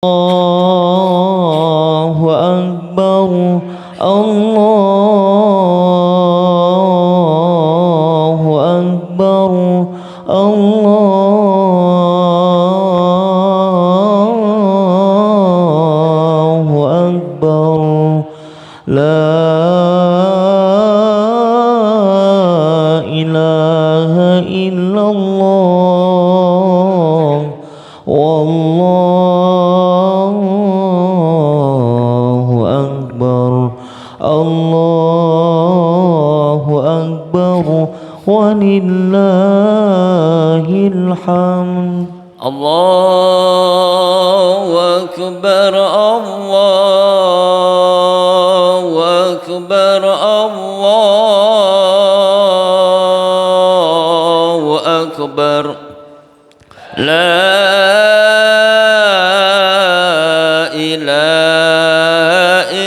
الله أكبر الله أكبر الله أكبر لا إله إلا الله والله أكبر الله أكبر ولله الحمد الله أكبر الله أكبر الله أكبر لا إله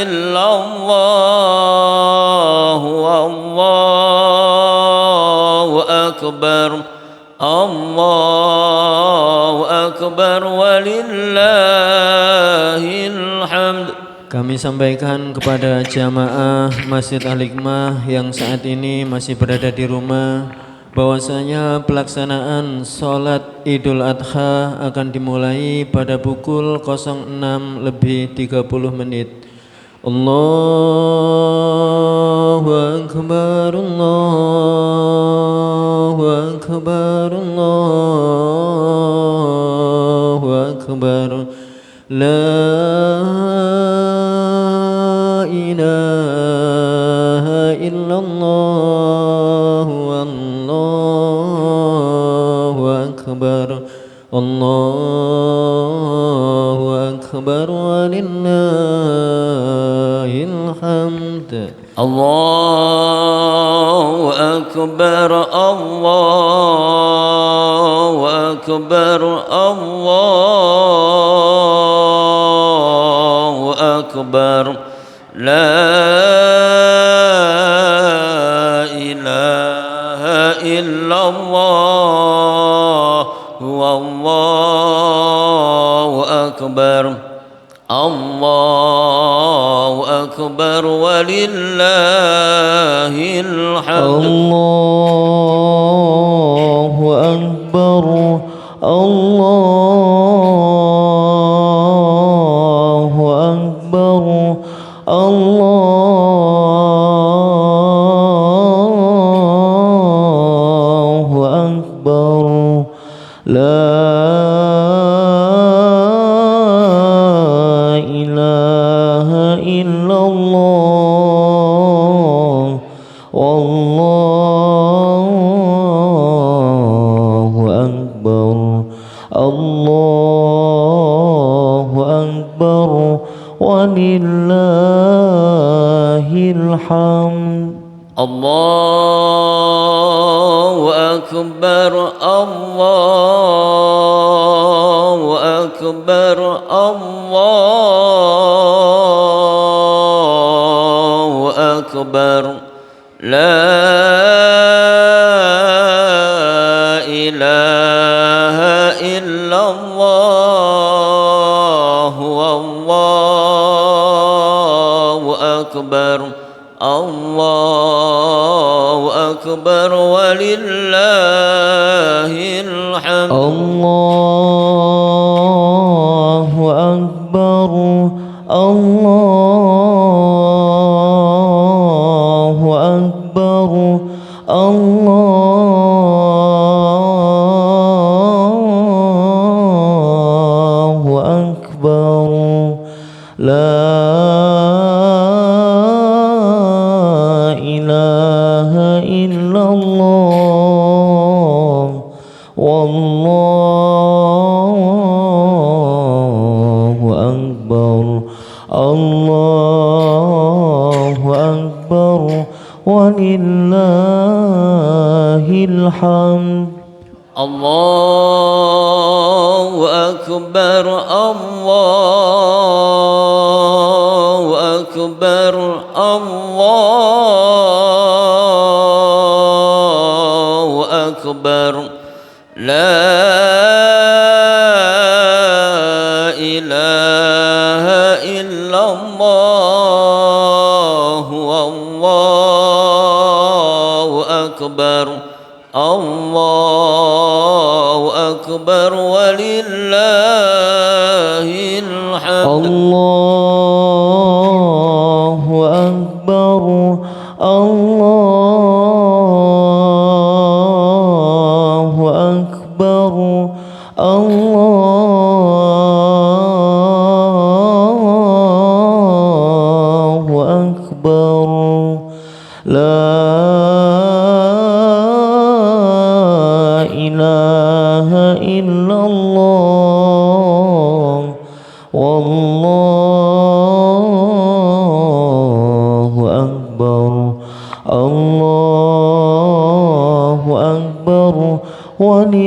إلا الله والله أكبر الله أكبر walillahil hamd. Kami sampaikan kepada jamaah Masjid Al-Hikmah yang saat ini masih berada di rumah bahwasanya pelaksanaan sholat Idul Adha akan dimulai pada pukul 06:30. Allahu Akbar Allahu Akbar Allahu Akbar La ilaha illallah Allahu Akbar Allahu Akbar walillahil hamd. Allahu Akbar Allahu Akbar Allahu Akbar La ilaha illallah wallahu akbar Allahu akbar walillahil hamd. Allahu akbar Allahu akbar Allahu akbar la ilaha illallah wallahu akbar Allahu akbar walillahil hamd. Allahu akbar Allahu akbar Allahu akbar La ilaha illallah wallahu akbar Allahu akbar walillahil hamd. Allahu akbar Allahu akbar Allahu akbar La ilaha illallah wallahu akbar Allahu akbar walillahil hamd. Allahu akbar Allahu akbar Allahu akbar La ilaha إلا الله والله أكبر الله أكبر ولله الحمد الله أكبر الله أكبر الله أكبر لا إله إلا الله والله أكبر الله أكبر ولله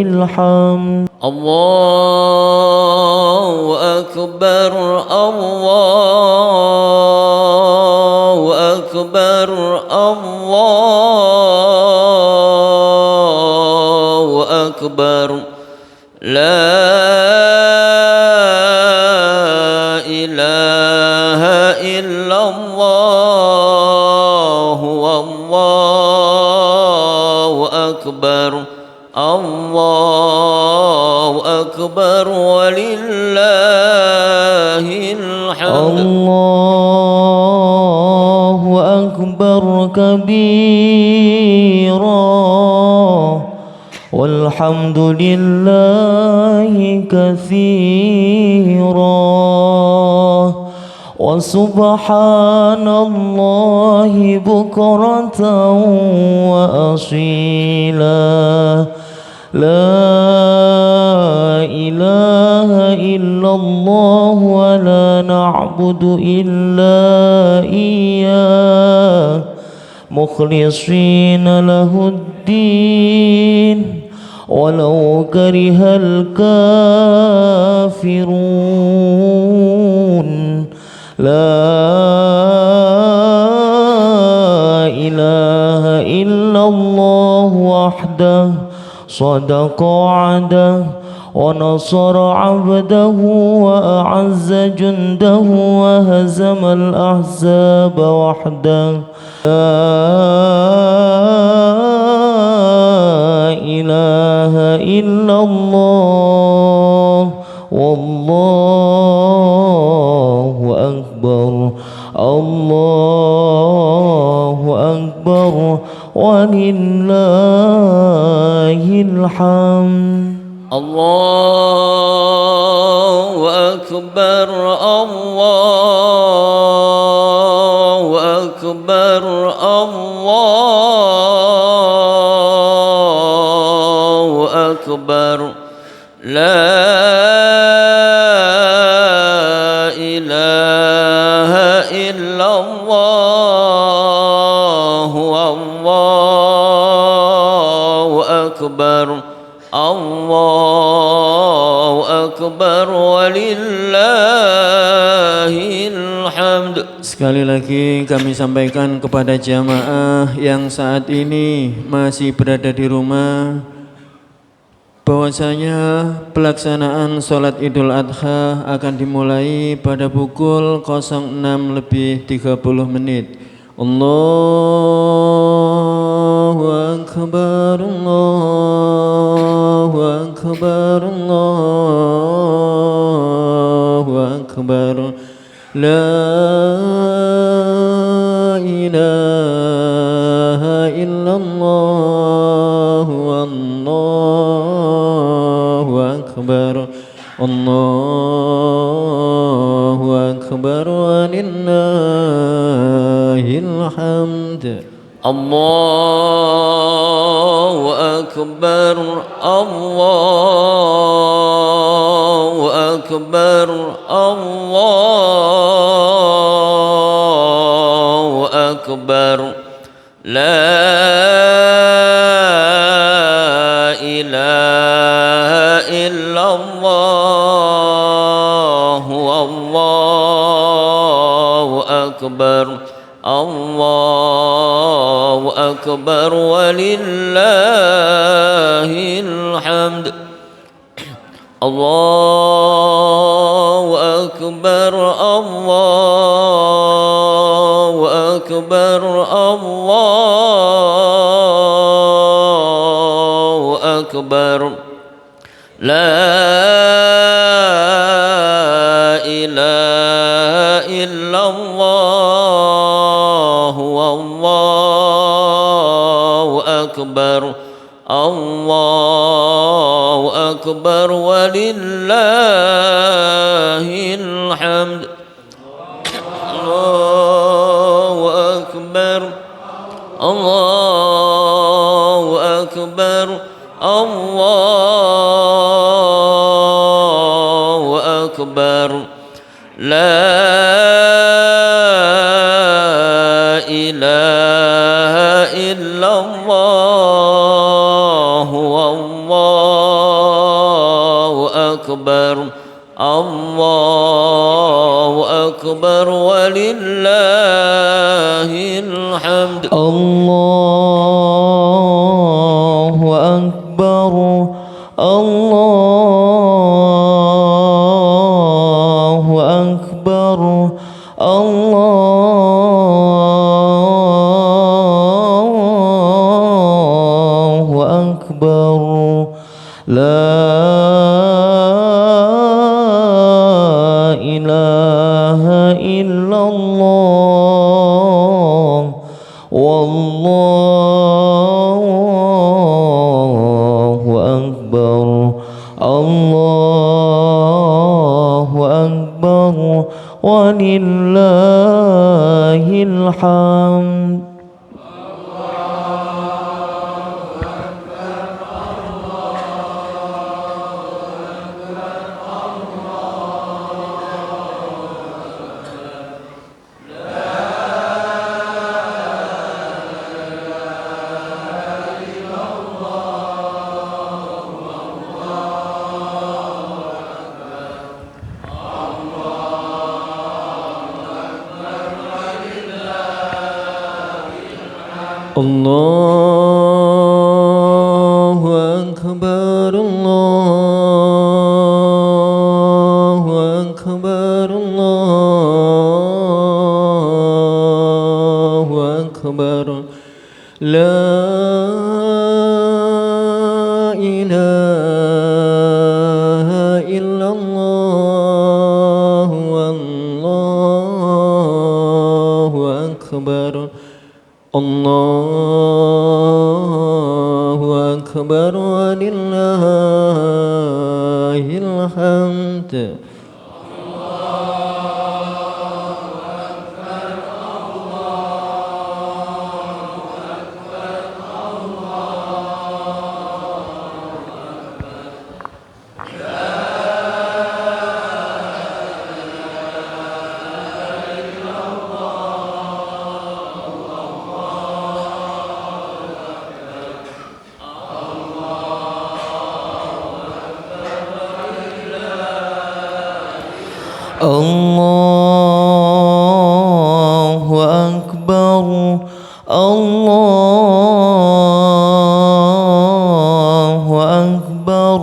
الحمد الله أكبر الله أكبر الله أكبر لا إله إلا الله والله أكبر الله أكبر ولله الحمد الله أكبر كبيرا والحمد لله كثيرا وسبحان الله بكرة وأصيلا لا إله إلا الله ولا نعبد إلا إياه مخلصين له الدين ولو كره الكافرون لا إله إلا الله وحده صدق وعده ونصر عبده وأعز جنده وهزم الأحزاب وحده لا إله إلا الله والله أكبر الله أكبر ولله الحمد الله أكبر الله أكبر الله أكبر لا إله إلا الله والله أكبر الله أكبر ولله الحمد. Sekali lagi kami sampaikan kepada jamaah yang saat ini masih berada di rumah bahwasanya pelaksanaan sholat Idul Adha akan dimulai pada pukul 06:30. Allahu Akbar, Allahu Akbar, Allahu Akbar. La ilaha illallah, Allahu Akbar, Allahu Akbar, walillahil hamd. الله أكبر الله أكبر الله أكبر لا إله إلا الله والله أكبر الله أكبر ولله الحمد. الله أكبر الله أكبر الله أكبر لا إله إلا الله والله أكبر الله أكبر ولله الحمد الله أكبر الله أكبر الله أكبر لا إله إلا الله والله أكبر الله أكبر ولله الحمد الله أكبر الله أكبر الله أكبر لا إله إلا الله والله أكبر الله أكبر ولله الحمد الله أكبر الله أكبر الله أكبر لا إله إلا الله والله أكبر الله أكبر ولله الحمد الله أكبر الله أكبر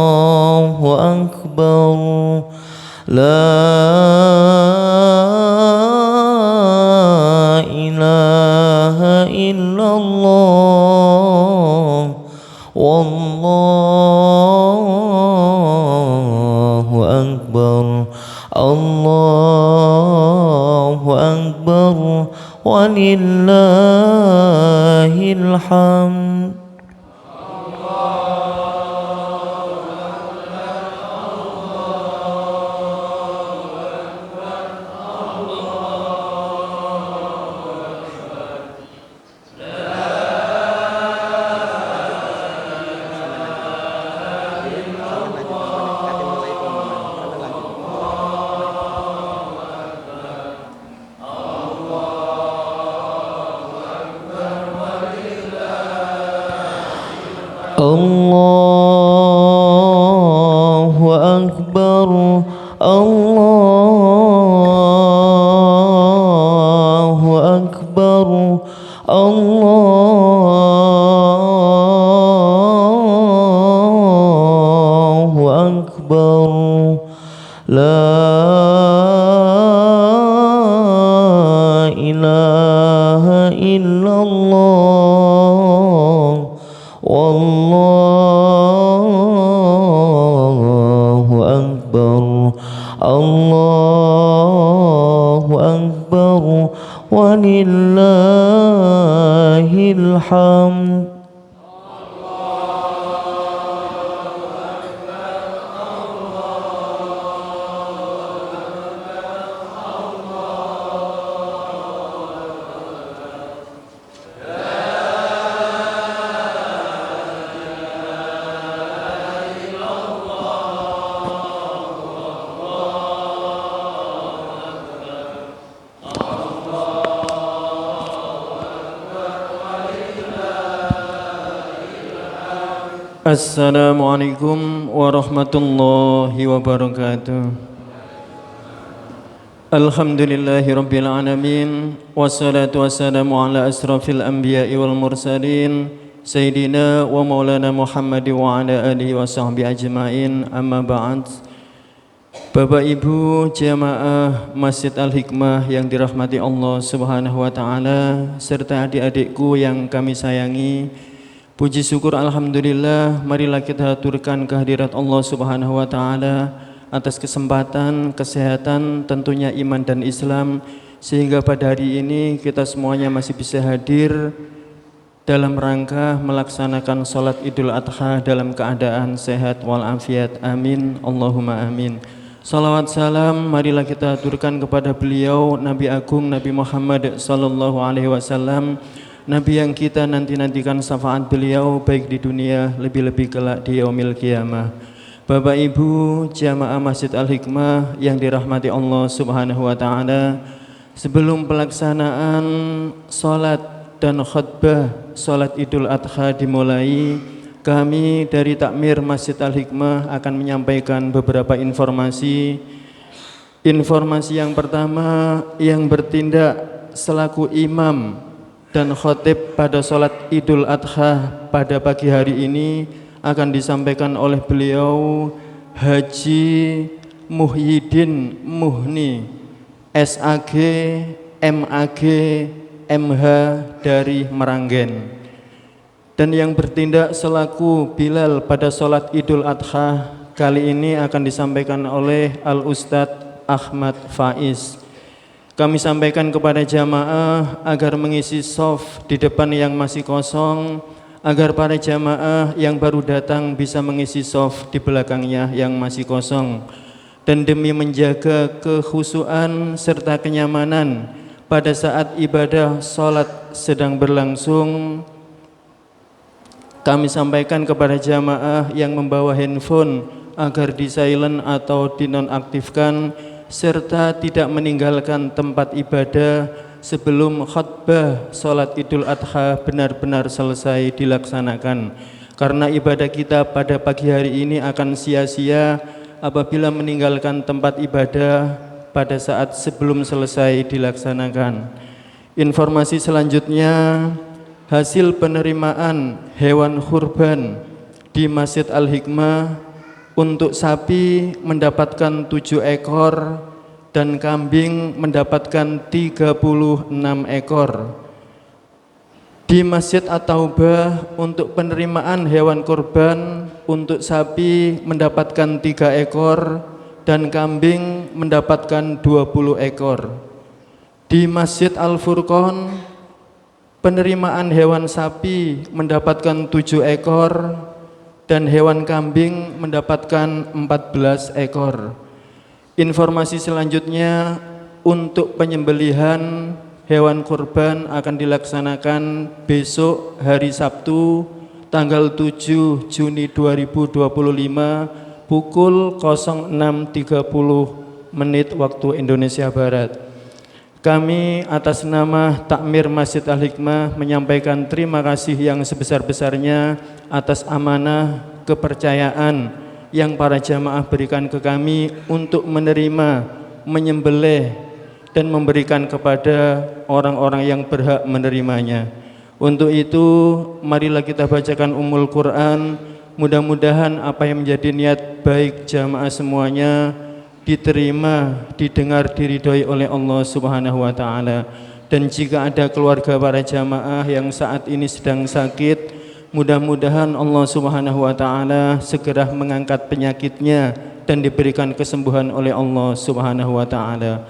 الله أكبر لا إله إلا الله والله أكبر الله أكبر ولله الحمد الله أكبر الله أكبر الله ولله الحمد Assalamualaikum warahmatullahi wabarakatuh. Alhamdulillahi rabbil alamin, wassalatu wassalamu ala asrafil anbiya'i wal mursalin, Sayyidina wa maulana Muhammad wa ala alihi wa sahbihi ajma'in, amma ba'd. Bapak Ibu jamaah Masjid Al-Hikmah yang dirahmati Allah Subhanahu wa taala, serta adik-adikku yang kami sayangi, puji syukur alhamdulillah, marilah kita haturkan kehadirat Allah Subhanahu wa taala atas kesempatan, kesehatan, tentunya iman dan Islam, sehingga pada hari ini kita semuanya masih bisa hadir dalam rangka melaksanakan salat Idul Adha dalam keadaan sehat walafiat. Amin, Allahumma amin. Salawat salam marilah kita haturkan kepada beliau Nabi Agung Nabi Muhammad sallallahu alaihi wasallam, Nabi yang kita nanti-nantikan syafaat beliau baik di dunia, lebih-lebih kelak di yaumil qiyamah. Bapak Ibu jamaah Masjid Al-Hikmah yang dirahmati Allah Subhanahu wa taala, sebelum pelaksanaan salat dan khutbah salat Idul Adha dimulai, kami dari Takmir Masjid Al-Hikmah akan menyampaikan beberapa informasi. Informasi yang pertama, yang bertindak selaku imam dan khotib pada salat Idul Adha pada pagi hari ini akan disampaikan oleh beliau Haji Muhyiddin Muhni, SAG, MAG, MH dari Meranggen. Dan yang bertindak selaku Bilal pada salat Idul Adha kali ini akan disampaikan oleh Al-Ustadz Ahmad Faiz. Kami sampaikan kepada jamaah agar mengisi shaf di depan yang masih kosong, agar para jamaah yang baru datang bisa mengisi shaf di belakangnya yang masih kosong. Dan demi menjaga kekhusyuan serta kenyamanan pada saat ibadah salat sedang berlangsung, kami sampaikan kepada jamaah yang membawa handphone agar di silent atau dinonaktifkan, serta tidak meninggalkan tempat ibadah sebelum khutbah salat Idul Adha benar-benar selesai dilaksanakan. Karena ibadah kita pada pagi hari ini akan sia-sia apabila meninggalkan tempat ibadah pada saat sebelum selesai dilaksanakan. Informasi selanjutnya, hasil penerimaan hewan kurban di Masjid Al-Hikmah untuk sapi mendapatkan 7 ekor dan kambing mendapatkan 36 ekor. Di Masjid At-Taubah untuk penerimaan hewan kurban untuk sapi mendapatkan 3 ekor dan kambing mendapatkan 20 ekor. Di Masjid Al-Furqon penerimaan hewan sapi mendapatkan 7 ekor dan hewan kambing mendapatkan 14 ekor. Informasi selanjutnya, untuk penyembelihan hewan kurban akan dilaksanakan besok hari Sabtu tanggal 7 Juni 2025 pukul 06.30 waktu Indonesia Barat. Kami atas nama Takmir Masjid Al-Hikmah menyampaikan terima kasih yang sebesar-besarnya atas amanah kepercayaan yang para jamaah berikan ke kami untuk menerima, menyembelih dan memberikan kepada orang-orang yang berhak menerimanya. Untuk itu marilah kita bacakan Ummul Quran. Mudah-mudahan apa yang menjadi niat baik jamaah semuanya diterima, didengar, diridhoi oleh Allah Subhanahu wa taala. Dan jika ada keluarga para jamaah yang saat ini sedang sakit, mudah-mudahan Allah Subhanahu wa taala segera mengangkat penyakitnya dan diberikan kesembuhan oleh Allah Subhanahu wa taala.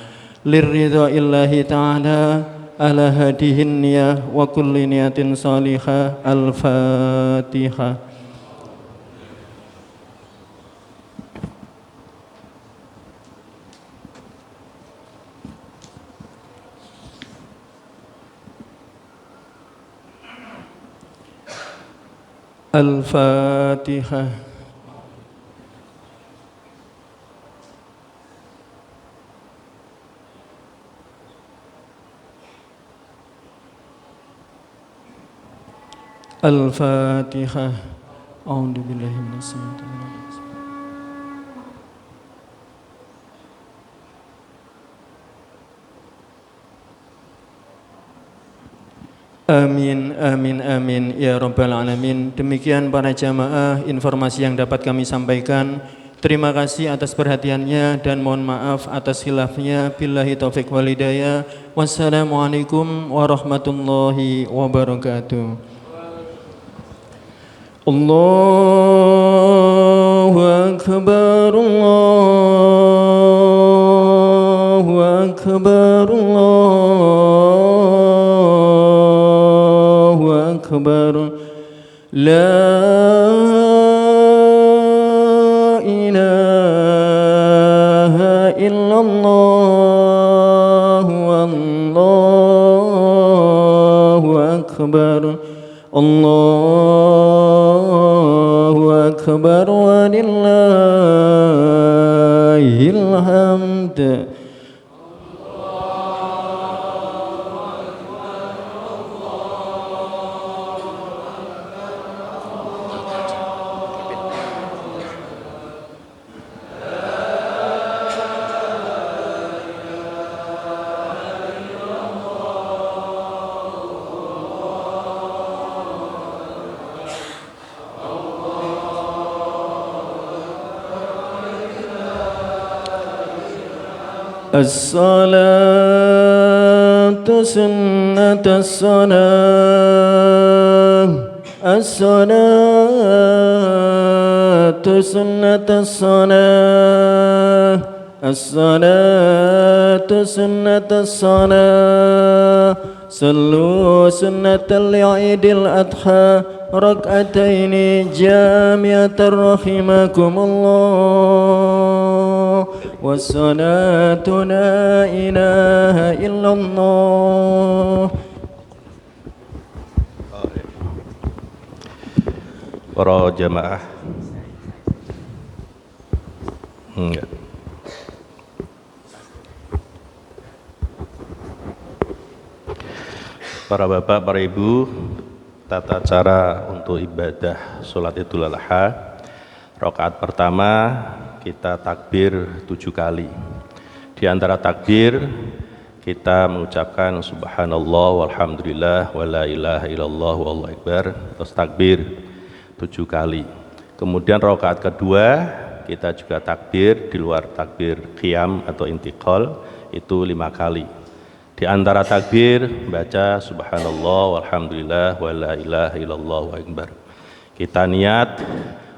Liridha illahi ta'ala ala hadihin niyah wa kulli niyatin salihah. Al-Fatihah. Al-Fatihah. Al-Fatihah. A'udzu billahi minasyaitonir rajim. Amin, amin, amin, ya Rabbal Alamin. Demikian para jamaah informasi yang dapat kami sampaikan. Terima kasih atas perhatiannya dan mohon maaf atas khilafnya. Billahi taufiq wal hidayah. Wassalamualaikum warahmatullahi wabarakatuh. Allahu Akbar, Allahu Akbar, Allahu Akbar. La ilaha illallah, Allahu Akbar, Allahu Akbar, walillahil hamd. As-salatu sunnatus salam, as-salatu sunnatus salam, as-salatu sunnatus salam. Sallu sunnatal Eidil Adha rak'ataini jami'atan rahimakumullah. Wassalatu la ilaha illallah. Para jamaah, enggak. Para bapak, para ibu, tata cara untuk ibadah sholat Idul Adha. Rakaat pertama kita takbir 7 kali. Di antara takbir kita mengucapkan subhanallah walhamdulillah wa la ilaha illallah wallahu akbar. Terus takbir 7 kali. Kemudian rakaat kedua kita juga takbir di luar takbir qiyam atau intiqal itu 5 kali. Di antara takbir baca subhanallah walhamdulillah wa la ilaha illallah wallahu akbar. Kita niat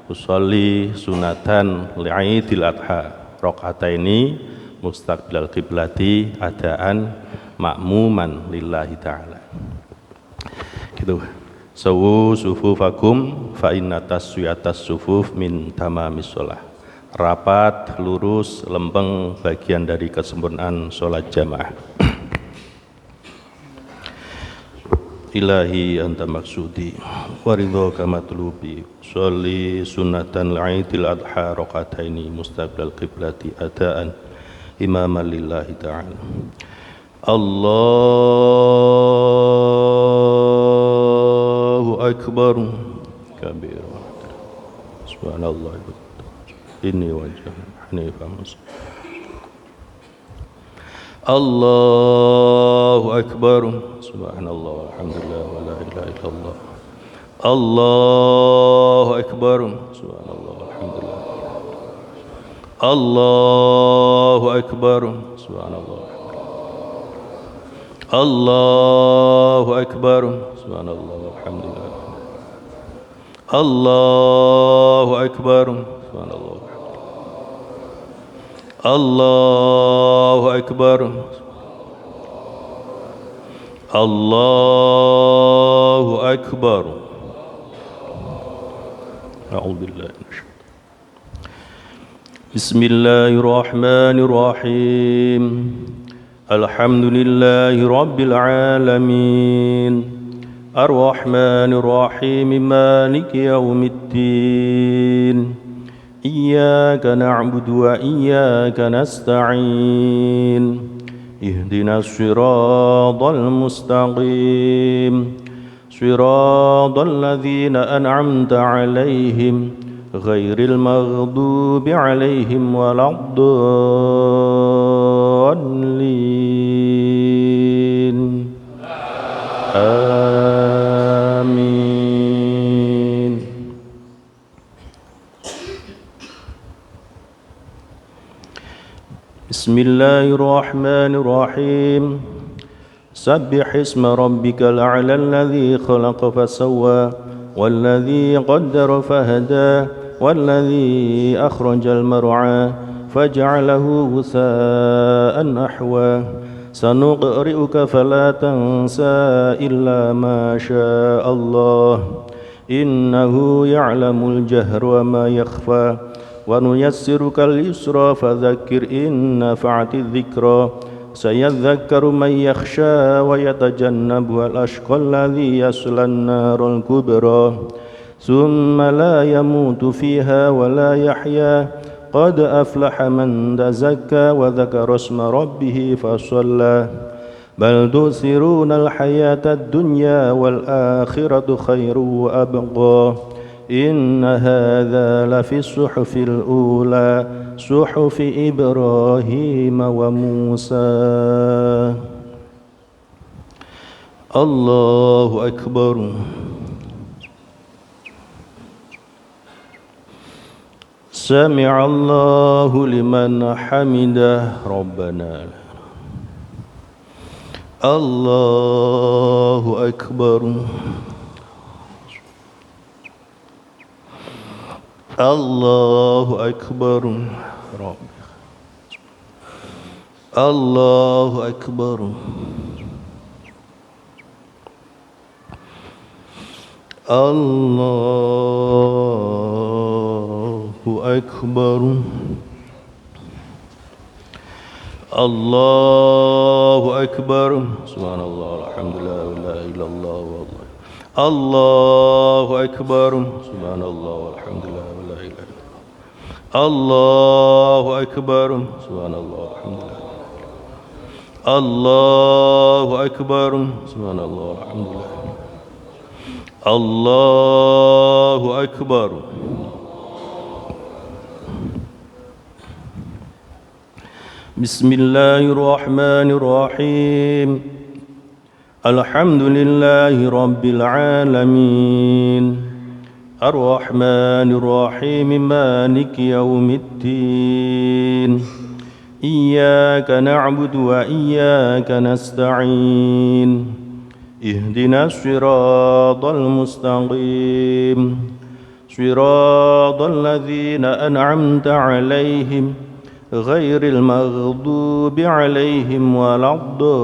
usolli sunatan li'idil adha rakaataini mustaqbilal qiblati adaan ma'muman lillahi ta'ala. Gitu. Sawu sufufakum fa inna taswiyatas sufuf min tamamis shalah. Rapat, lurus, lempeng bagian dari kesempurnaan sholat jamaah. Ilahi anta maksudi wa ridhaka matlubi sholli sunatan al-Aidil Adha rakaataini mustaqbilal qiblati adaan imaman lillahi ta'ala. Allahu akbar kabir. Subhanallah. Inni wajah hanifan muslim. Allahu akbar. Subhanallah walhamdulillah wa la ilaha illallah. Allahu akbar. Subhanallah walhamdulillah. Allahu akbar. Subhanallah. Allahu akbar. Subhanallah walhamdulillah. Allahu akbar. Subhanallah. Allahu akbar. الله أكبر. أعوذ بالله من الشيطان. بسم الله الرحمن الرحيم. الحمد لله رب العالمين الرحمن الرحيم مالك يوم الدين إياك نعبد وإياك نستعين اهدنا الصراط المستقيم صراط الذين أنعمت عليهم غير المغضوب عليهم ولا الضالين آمين. بسم الله الرحمن الرحيم. سبح اسم ربك الأعلى الذي خلق فسوى والذي قدر فهدى والذي أخرج المرعى فجعله غثاء أحوى سنقرئك فلا تنسى إلا ما شاء الله إنه يعلم الجهر وما يخفى ونيسرك اليسرى فذكر إن نفعت الذكرى سيذكر من يخشى ويتجنبها الأشقى الذي يصلى النار الكبرى ثم لا يموت فيها ولا يحيا قد أفلح من تزكى وذكر اسم ربه فصلى بل تؤثرون الحياة الدنيا والآخرة خير وأبقى إن هذا لفي الصحف الأولى صحف إبراهيم وموسى. الله أكبر. سمع الله لمن حمده ربنا. الله أكبر. الله أكبر. الله أكبر. الله أكبر. الله أكبر. سبحان الله الحمد لله ولا إله إلا الله والله. الله أكبر. سبحان الله والحمد لله ولا إله إلا الله. الله أكبر. سبحان الله والحمد لله. الله أكبر. سبحان الله والحمد لله. الله أكبر. بسم الله الرحمن الرحيم. الحمد لله رب العالمين الرحمن الرحيم مالك يوم الدين إياك نعبد وإياك نستعين اهدنا الصراط المستقيم صراط الذين أنعمت عليهم غير المغضوب عليهم ولا الضالين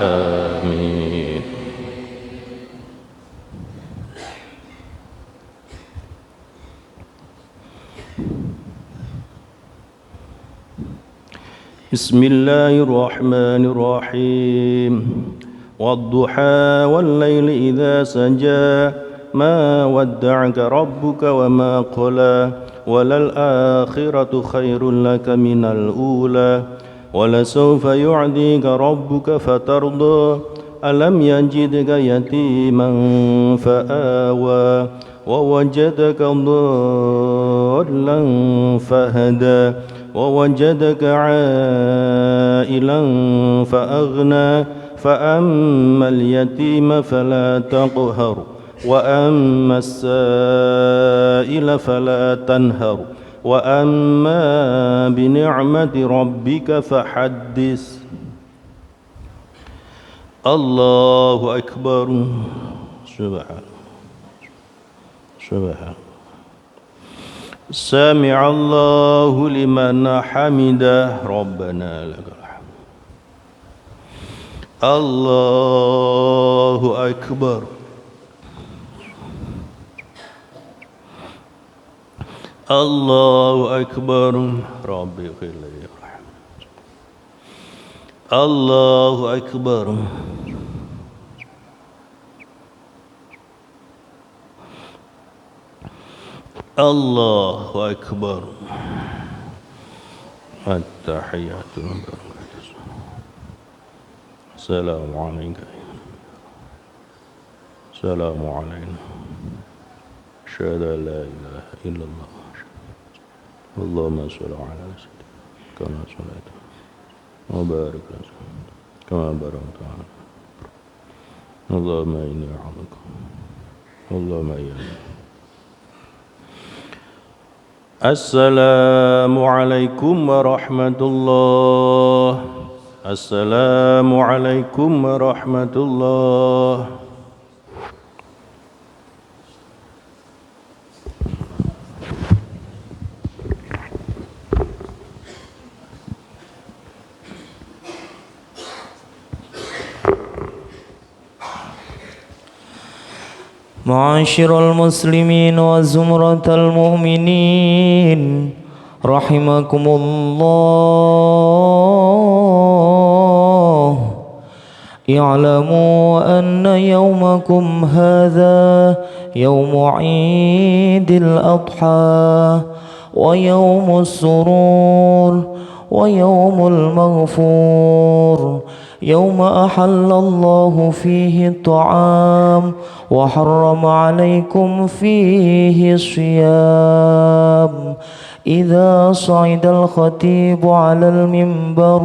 آمين. بسم الله الرحمن الرحيم. والضحى والليل إذا سجى ما ودعك ربك وما قلى وللآخرة خير لك من الأولى ولسوف يعطيك ربك فترضى ألم يجدك يتيما فآوى ووجدك ضالا فهدى ووجدك عائلا فأغنى فأما اليتيم فلا تقهر وأما السائل فلا تنهر وأما بنعمة ربك فحدث. الله أكبر. سبحان سمع الله لمن حمده ربنا لك الحمد الله أكبر الله أكبر ربي اغفر لي الله أكبر الله أكبر التحيات السلام عليك السلام علينا أشهد أن لا إله إلا الله اللهم صل على سيدنا كما صليت وبارك كما باركت على اللهم إني أعوذك اللهم إياك السلام عليكم ورحمة الله السلام عليكم ورحمة الله معاشر المسلمين وزمرة المؤمنين رحمكم الله اعلموا أن يومكم هذا يوم عيد الأضحى ويوم السرور ويوم المغفور يوم أحل الله فيه الطعام وحرم عليكم فيه الصيام إذا صعد الخطيب على المنبر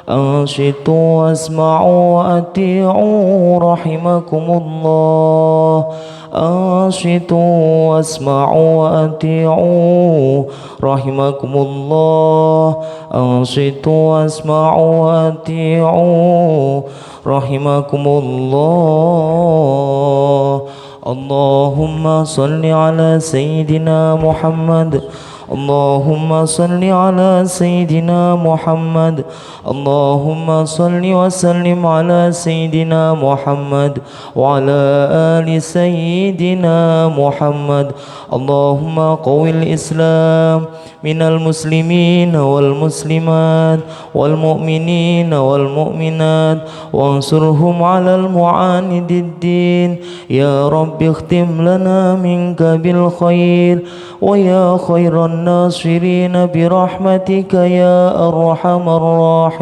أنصتوا واسمعوا وأطيعوا رحمكم الله أنصتوا واسمعوا وأطيعوا رحمكم الله أنصتوا واسمعوا وأطيعوا رحمكم الله اللهم صل على سيدنا محمد اللهم صل على سيدنا محمد اللهم صل وسلم على سيدنا محمد وعلى آل سيدنا محمد اللهم قوي الإسلام من المسلمين والمسلمات والمؤمنين والمؤمنات وانصرهم على المعاند الدين يا رب اختم لنا منك بالخير ويا خير الناصرين برحمتك يا أرحم الراحمين.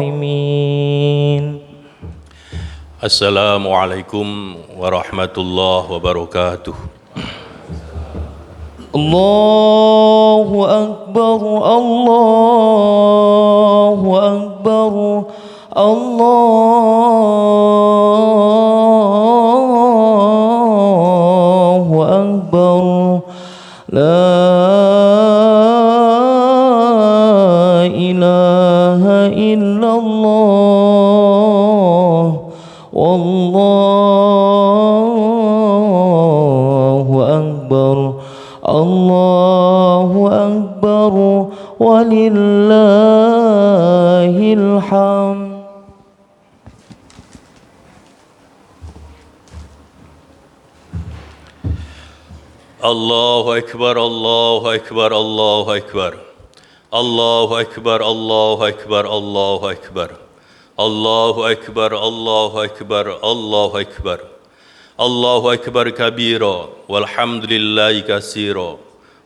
السلام عليكم ورحمة الله وبركاته. الله أكبر الله أكبر الله أكبر لا إله إلا الله والله أكبر الله أكبر ولله الحمد. الله أكبر الله أكبر الله أكبر الله أكبر الله أكبر الله أكبر الله أكبر الله أكبر الله أكبر الله أكبر كبيرا والحمد لله كثيرا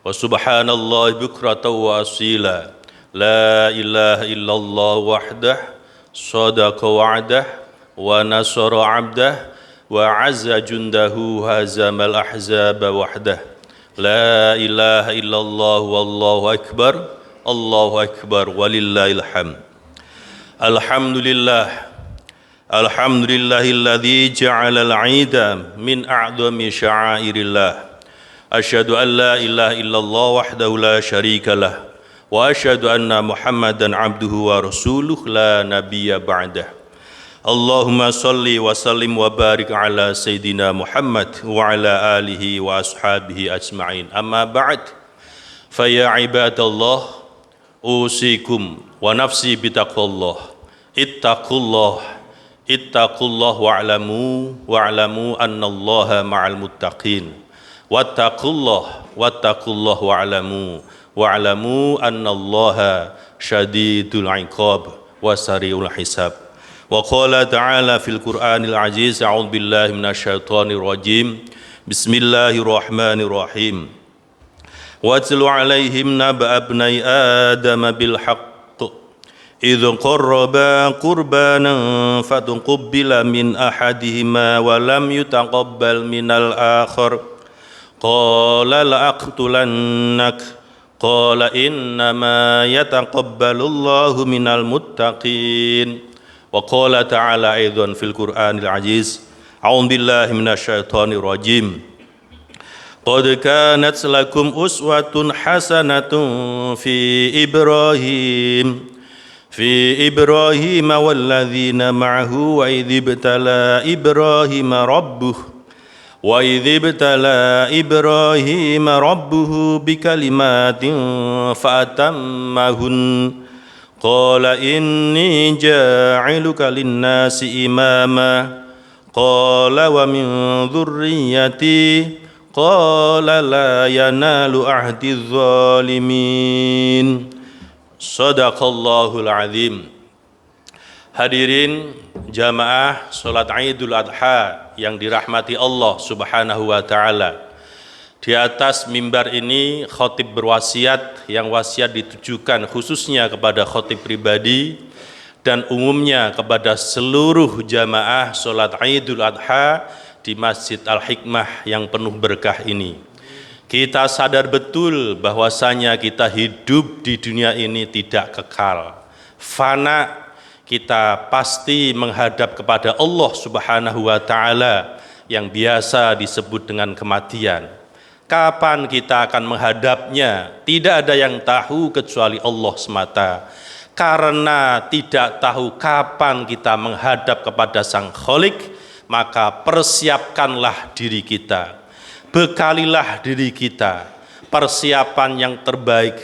وسبحان الله بكرة وأصيلا لا إله إلا الله وحده صدق وعده ونصر عبده وعز جنده هزم الأحزاب وحده لا إله إلا الله والله أكبر الله أكبر ولله الحمد. الحمد لله الحمد لله الذي جعل العيد من أعظم شعائر الله. أشهد أن لا إله إلا الله وحده لا شريك له وأشهد أن محمدا عبده ورسوله لا نبي بعده. اللهم صل وسلم وبارك على سيدنا محمد وعلى آله وأصحابه أجمعين. أما بعد Faya ibadallah usikum wa nafsi bitaqwallah. Ittaqullah wa'lamu annallaha ma'al muttaqin. Wattaqullah wa'lamu annallaha syadidul iqab wa sari'ul hisab. Wa qala ta'ala fil Qur'anil aziz, a'udzu billahi minasyaitonir rajim. Bismillahirrahmanirrahim. Watlu 'alaihim naba abnai Adam bil haqq idh qarraba qurbanan fatuqabbala min ahadihima wa lam yutaqabbal minal akhar qala la aqtulannak qala innama yataqabbalullahu minal muttaqin. Wa qala ta'ala aidan fil Qur'anil aziz, a'udzu billahi minasyaitonir rajim. Qad kanat lakum uswatun hasanatun fi Ibrahim walladzina ma'ahu wa idh ibtala Ibrahim rabbuhu bikalimatin fa'atammahun qala inni ja'iluka linnasi imama qala wa min dhurriyyati qala la yanalu ahdi zalimin. Sadaqallahul azim. Hadirin jamaah salat Idul Adha yang dirahmati Allah Subhanahu wa taala. Di atas mimbar ini khatib berwasiat, yang wasiat ditujukan khususnya kepada khatib pribadi dan umumnya kepada seluruh jamaah salat Idul Adha di Masjid Al-Hikmah yang penuh berkah ini. Kita sadar betul bahwasanya kita hidup di dunia ini tidak kekal, fana. Kita pasti menghadap kepada Allah Subhanahu wa taala yang biasa disebut dengan kematian. Kapan kita akan menghadapnya? Tidak ada yang tahu kecuali Allah semata. Karena tidak tahu kapan kita menghadap kepada Sang Khalik, maka persiapkanlah diri kita. Bekalilah diri kita persiapan yang terbaik.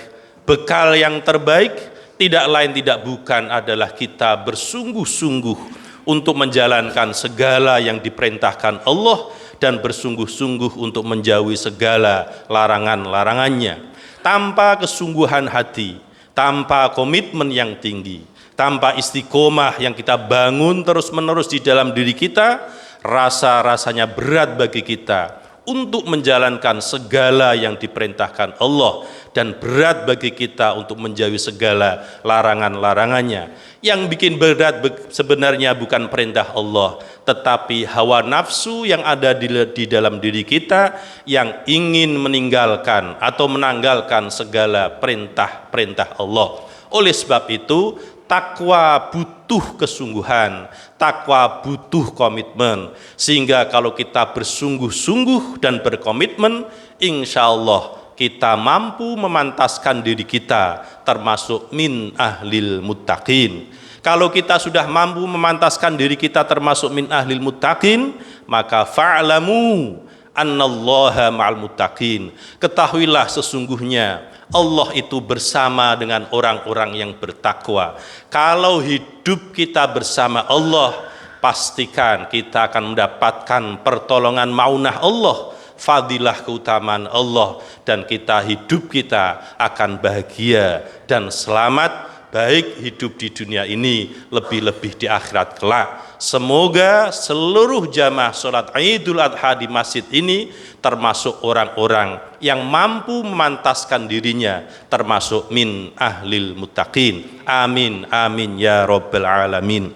Bekal yang terbaik tidak lain tidak bukan adalah kita bersungguh-sungguh untuk menjalankan segala yang diperintahkan Allah dan bersungguh-sungguh untuk menjauhi segala larangan-larangannya. Tanpa kesungguhan hati, tanpa komitmen yang tinggi, tanpa istiqomah yang kita bangun terus-menerus di dalam diri kita, rasa-rasanya berat bagi kita untuk menjalankan segala yang diperintahkan Allah dan berat bagi kita untuk menjauhi segala larangan-larangannya. Yang bikin berat sebenarnya bukan perintah Allah, tetapi hawa nafsu yang ada di dalam diri kita yang ingin meninggalkan atau menanggalkan segala perintah-perintah Allah. Oleh sebab itu, takwa butuh kesungguhan, takwa butuh komitmen. Sehingga kalau kita bersungguh-sungguh dan berkomitmen, insya Allah kita mampu memantaskan diri kita termasuk min ahlil muttaqin. Kalau kita sudah mampu memantaskan diri kita termasuk min ahlil muttaqin, maka fa'lamu annallaha ma'al muttaqin. Ketahuilah sesungguhnya Allah itu bersama dengan orang-orang yang bertakwa. Kalau hidup kita bersama Allah, pastikan kita akan mendapatkan pertolongan maunah Allah, fadilah keutamaan Allah, dan hidup kita akan bahagia dan selamat, baik hidup di dunia ini, lebih-lebih di akhirat kelak. Semoga seluruh jamaah sholat Idul Adha di masjid ini termasuk orang-orang yang mampu memantaskan dirinya termasuk min ahlil muttaqin. Amin, amin ya rabbal alamin.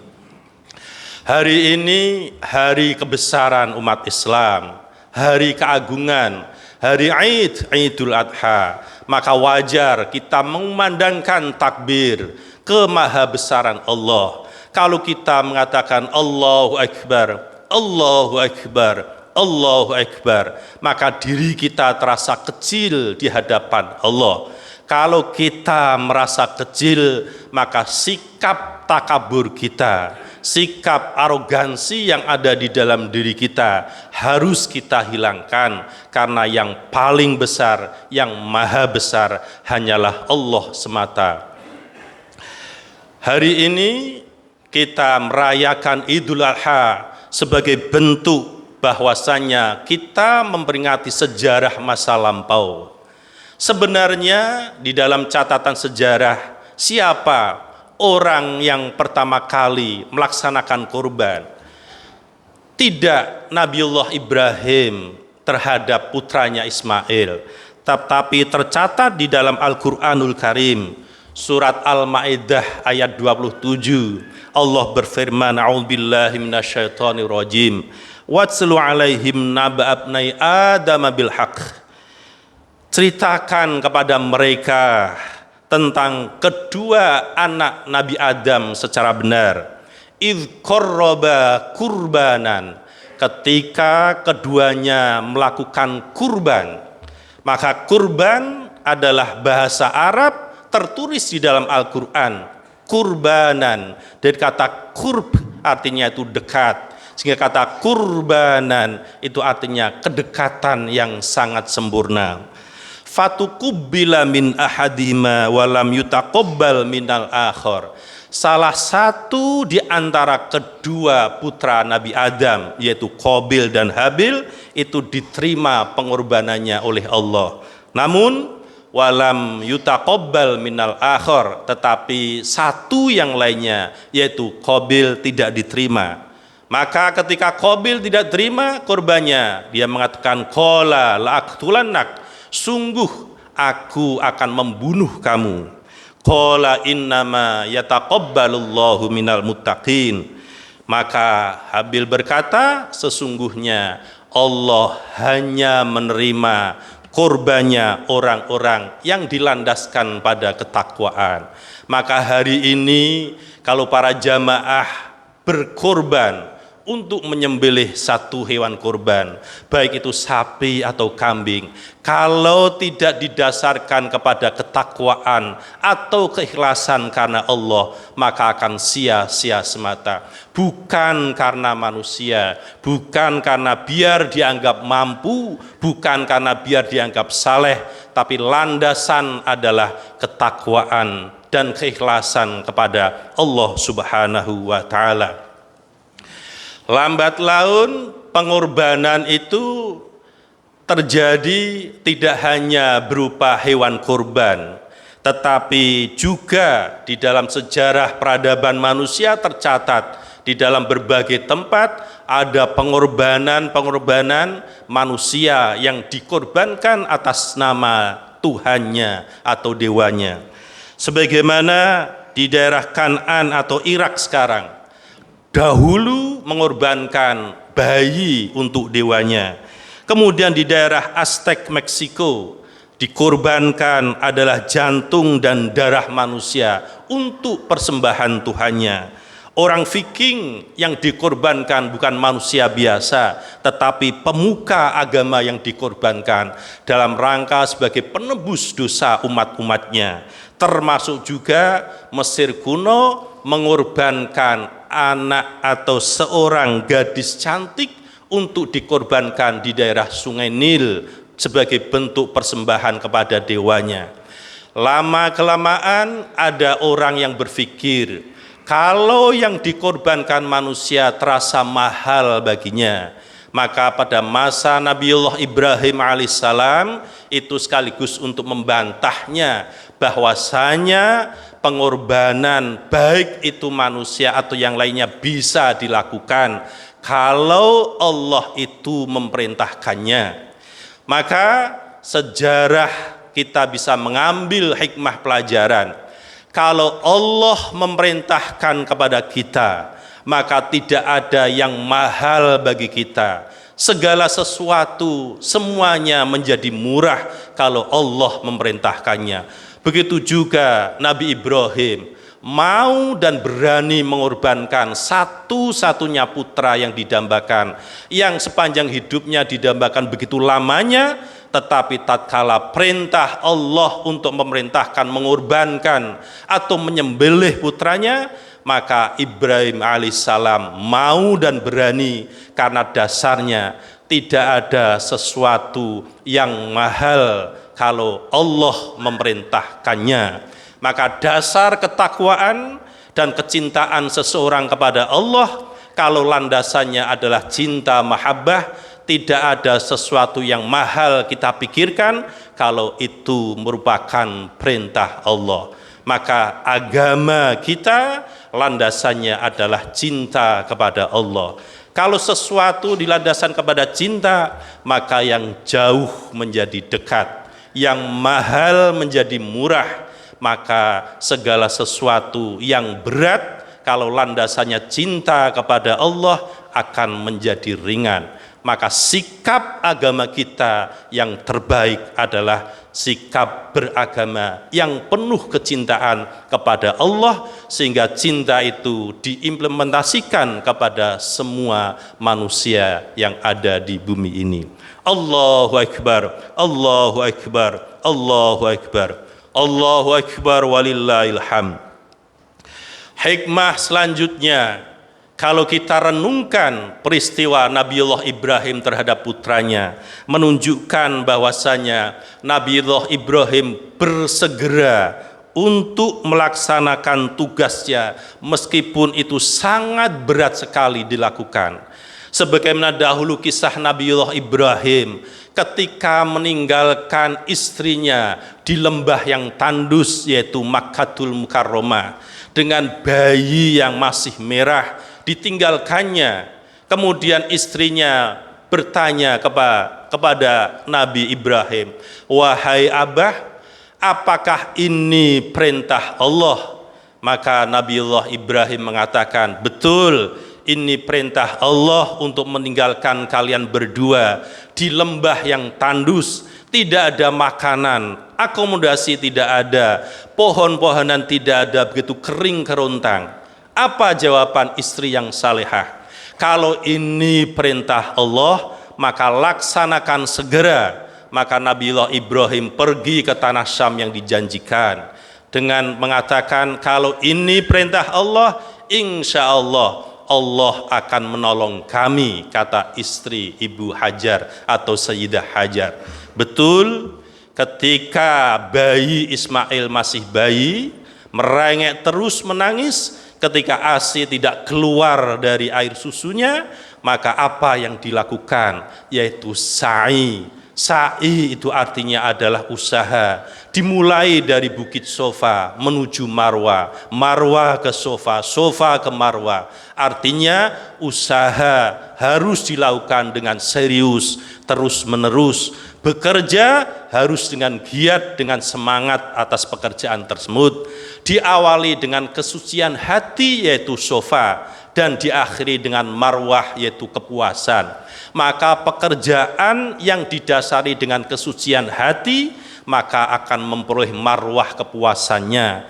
Hari ini hari kebesaran umat Islam, hari keagungan, hari Idul Adha. Maka wajar kita memandangkan takbir kemahabesaran Allah. Kalau kita mengatakan Allahu Akbar, Allahu Akbar, Allahu Akbar, maka diri kita terasa kecil di hadapan Allah. Kalau kita merasa kecil, maka sikap takabur kita, sikap arogansi yang ada di dalam diri kita harus kita hilangkan, karena yang paling besar, yang maha besar hanyalah Allah semata. Hari ini kita merayakan Idul Adha sebagai bentuk bahwasannya kita memperingati sejarah masa lampau. Sebenarnya di dalam catatan sejarah, siapa orang yang pertama kali melaksanakan kurban? Tidak Nabiullah Ibrahim terhadap putranya Ismail, tetapi tercatat di dalam Al-Qur'anul Karim, surat Al-Maidah ayat 27, Allah berfirman, a'udzubillahi minasyaitonirrajim, watslu alaihim naba abnai adam bil haqq. Ceritakan kepada mereka tentang kedua anak Nabi Adam secara benar. Idh qarraba kurbanan, ketika keduanya melakukan kurban. Maka kurban adalah bahasa Arab tertulis di dalam Al-Quran, kurbanan, dari kata kurb artinya itu dekat, sehingga kata kurbanan itu artinya kedekatan yang sangat sempurna. Fatukubbila min ahadima walam yutaqabbal minal akhar. Salah satu di antara kedua putra Nabi Adam, yaitu Qabil dan Habil, itu diterima pengorbanannya oleh Allah. Namun walam yutaqabbal minal akhar, tetapi satu yang lainnya, yaitu Qabil, tidak diterima. Maka ketika Qabil tidak terima korbannya, dia mengatakan qala la'aqtulannak, sungguh aku akan membunuh kamu. Qala innama yataqabbalullahu minal muttaqin. Maka Habil berkata, sesungguhnya Allah hanya menerima korbannya orang-orang yang dilandaskan pada ketakwaan. Maka hari ini kalau para jamaah berkorban untuk menyembelih satu hewan kurban, baik itu sapi atau kambing, kalau tidak didasarkan kepada ketakwaan atau keikhlasan karena Allah, maka akan sia-sia semata. Bukan karena manusia, bukan karena biar dianggap mampu, bukan karena biar dianggap saleh, tapi landasan adalah ketakwaan dan keikhlasan kepada Allah Subhanahu wa Ta'ala. Lambat laun pengorbanan itu terjadi tidak hanya berupa hewan kurban, tetapi juga di dalam sejarah peradaban manusia tercatat di dalam berbagai tempat ada pengorbanan manusia yang dikorbankan atas nama Tuhannya atau dewanya. Sebagaimana di daerah Kan'an atau Irak sekarang, dahulu mengorbankan bayi untuk dewanya. Kemudian di daerah Aztec Meksiko dikorbankan adalah jantung dan darah manusia untuk persembahan Tuhannya. Orang Viking yang dikorbankan bukan manusia biasa, tetapi pemuka agama yang dikorbankan dalam rangka sebagai penebus dosa umat-umatnya. Termasuk juga Mesir kuno mengorbankan anak atau seorang gadis cantik untuk dikorbankan di daerah Sungai Nil sebagai bentuk persembahan kepada dewanya. Lama-kelamaan ada orang yang berpikir, kalau yang dikorbankan manusia terasa mahal baginya, maka pada masa Nabiullah Ibrahim alaihissalam itu sekaligus untuk membantahnya bahwasanya pengorbanan baik itu manusia atau yang lainnya bisa dilakukan kalau Allah itu memerintahkannya. Maka sejarah kita bisa mengambil hikmah pelajaran. Kalau Allah memerintahkan kepada kita, maka tidak ada yang mahal bagi kita. Segala sesuatu semuanya menjadi murah kalau Allah memerintahkannya. Begitu juga Nabi Ibrahim mau dan berani mengorbankan satu-satunya putra yang didambakan, yang sepanjang hidupnya didambakan begitu lamanya, tetapi tatkala perintah Allah untuk memerintahkan mengorbankan atau menyembelih putranya, maka Ibrahim alaihissalam mau dan berani karena dasarnya tidak ada sesuatu yang mahal kalau Allah memerintahkannya. Maka dasar ketakwaan dan kecintaan seseorang kepada Allah kalau landasannya adalah cinta mahabbah, tidak ada sesuatu yang mahal kita pikirkan kalau itu merupakan perintah Allah. Maka agama kita landasannya adalah cinta kepada Allah. Kalau sesuatu dilandasan kepada cinta, maka yang jauh menjadi dekat, yang mahal menjadi murah, maka segala sesuatu yang berat kalau landasannya cinta kepada Allah akan menjadi ringan. Maka sikap agama kita yang terbaik adalah sikap beragama yang penuh kecintaan kepada Allah, sehingga cinta itu diimplementasikan kepada semua manusia yang ada di bumi ini. Allahu Akbar, Allahu Akbar, Allahu Akbar, Allahu Akbar walillahil hamd. Hikmah selanjutnya, kalau kita renungkan peristiwa Nabiullah Ibrahim terhadap putranya, menunjukkan bahwasanya Nabiullah Ibrahim bersegera untuk melaksanakan tugasnya meskipun itu sangat berat sekali dilakukan. Sebagaimana dahulu kisah Nabiullah Ibrahim ketika meninggalkan istrinya di lembah yang tandus yaitu Makkatul Mukarramah dengan bayi yang masih merah ditinggalkannya. Kemudian istrinya bertanya kepada Nabi Ibrahim, "Wahai Abah, apakah ini perintah Allah?" Maka Nabiullah Ibrahim mengatakan, "Betul, ini perintah Allah untuk meninggalkan kalian berdua di lembah yang tandus, tidak ada makanan, akomodasi tidak ada, pohon-pohonan tidak ada, begitu kering kerontang." Apa jawaban istri yang salehah? Kalau ini perintah Allah, maka laksanakan segera. Maka Nabiullah Ibrahim pergi ke tanah Syam yang dijanjikan dengan mengatakan, kalau ini perintah Allah, insya Allah Allah akan menolong kami, kata istri Ibu Hajar atau Sayyidah Hajar. Betul, ketika bayi Ismail masih bayi, merengek terus menangis, ketika ASI tidak keluar dari air susunya, maka apa yang dilakukan? Yaitu sa'i. Sa'i itu artinya adalah usaha. Dimulai dari Bukit Sofa menuju Marwa, Marwa ke Sofa, Sofa ke Marwa. Artinya usaha harus dilakukan dengan serius, terus menerus. Bekerja harus dengan giat, dengan semangat atas pekerjaan tersebut. Diawali dengan kesucian hati yaitu Sofa, dan diakhiri dengan Marwah yaitu kepuasan. Maka pekerjaan yang didasari dengan kesucian hati, maka akan memperoleh marwah kepuasannya.